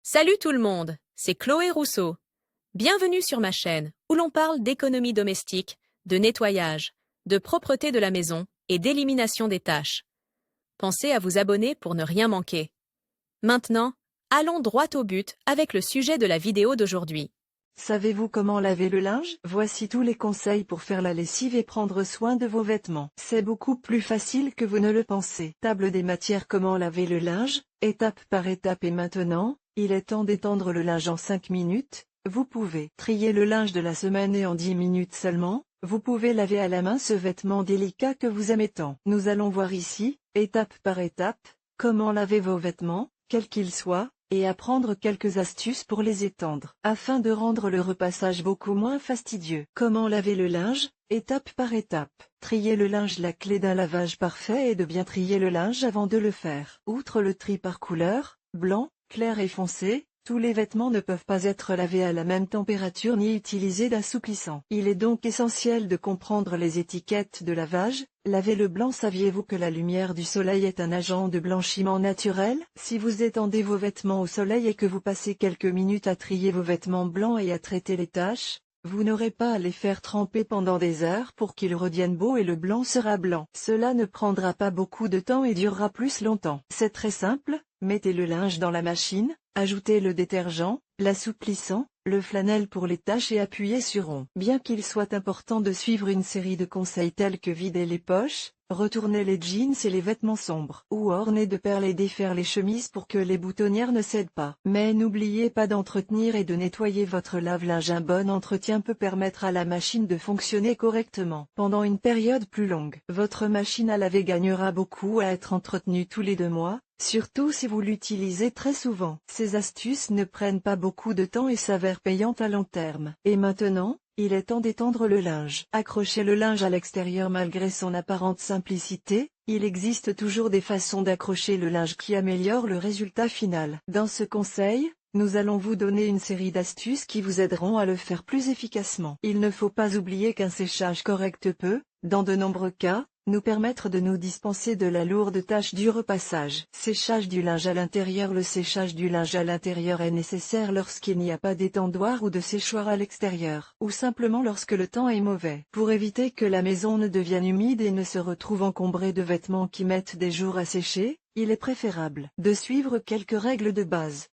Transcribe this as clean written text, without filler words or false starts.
Salut tout le monde, c'est Chloé Rousseau. Bienvenue sur ma chaîne où l'on parle d'économie domestique, de nettoyage, de propreté de la maison et d'élimination des tâches. Pensez à vous abonner pour ne rien manquer. Maintenant, allons droit au but avec le sujet de la vidéo d'aujourd'hui. Savez-vous comment laver le linge? Voici tous les conseils pour faire la lessive et prendre soin de vos vêtements. C'est beaucoup plus facile que vous ne le pensez. Table des matières. Comment laver le linge, étape par étape. Et maintenant, il est temps d'étendre le linge en 5 minutes. Vous pouvez trier le linge de la semaine et en 10 minutes seulement. Vous pouvez laver à la main ce vêtement délicat que vous aimez tant. Nous allons voir ici, étape par étape, comment laver vos vêtements, quels qu'ils soient, et apprendre quelques astuces pour les étendre, afin de rendre le repassage beaucoup moins fastidieux. Comment laver le linge, étape par étape. Trier le linge. La clé d'un lavage parfait est de bien trier le linge avant de le faire. Outre le tri par couleur, blanc, clair et foncé, tous les vêtements ne peuvent pas être lavés à la même température ni utiliser d'assouplissant. Il est donc essentiel de comprendre les étiquettes de lavage. Laver le blanc. Saviez-vous que la lumière du soleil est un agent de blanchiment naturel? Si vous étendez vos vêtements au soleil et que vous passez quelques minutes à trier vos vêtements blancs et à traiter les taches, vous n'aurez pas à les faire tremper pendant des heures pour qu'ils redeviennent beaux et le blanc sera blanc. Cela ne prendra pas beaucoup de temps et durera plus longtemps. C'est très simple, mettez le linge dans la machine, ajoutez le détergent, l'assouplissant, le flanelle pour les taches et appuyez sur ON. Bien qu'il soit important de suivre une série de conseils tels que vider les poches, retourner les jeans et les vêtements sombres, ou orner de perles et défaire les chemises pour que les boutonnières ne cèdent pas. Mais n'oubliez pas d'entretenir et de nettoyer votre lave-linge. Un bon entretien peut permettre à la machine de fonctionner correctement. Pendant une période plus longue, votre machine à laver gagnera beaucoup à être entretenue tous les 2 mois, surtout si vous l'utilisez très souvent. Ces astuces ne prennent pas beaucoup de temps et s'avèrent payantes à long terme. Et maintenant, il est temps d'étendre le linge. Accrocher le linge à l'extérieur. Malgré son apparente simplicité, il existe toujours des façons d'accrocher le linge qui améliorent le résultat final. Dans ce conseil, nous allons vous donner une série d'astuces qui vous aideront à le faire plus efficacement. Il ne faut pas oublier qu'un séchage correct peut, dans de nombreux cas, nous permettre de nous dispenser de la lourde tâche du repassage. Séchage du linge à l'intérieur. Le séchage du linge à l'intérieur est nécessaire lorsqu'il n'y a pas d'étendoir ou de séchoir à l'extérieur, ou simplement lorsque le temps est mauvais. Pour éviter que la maison ne devienne humide et ne se retrouve encombrée de vêtements qui mettent des jours à sécher, il est préférable de suivre quelques règles de base.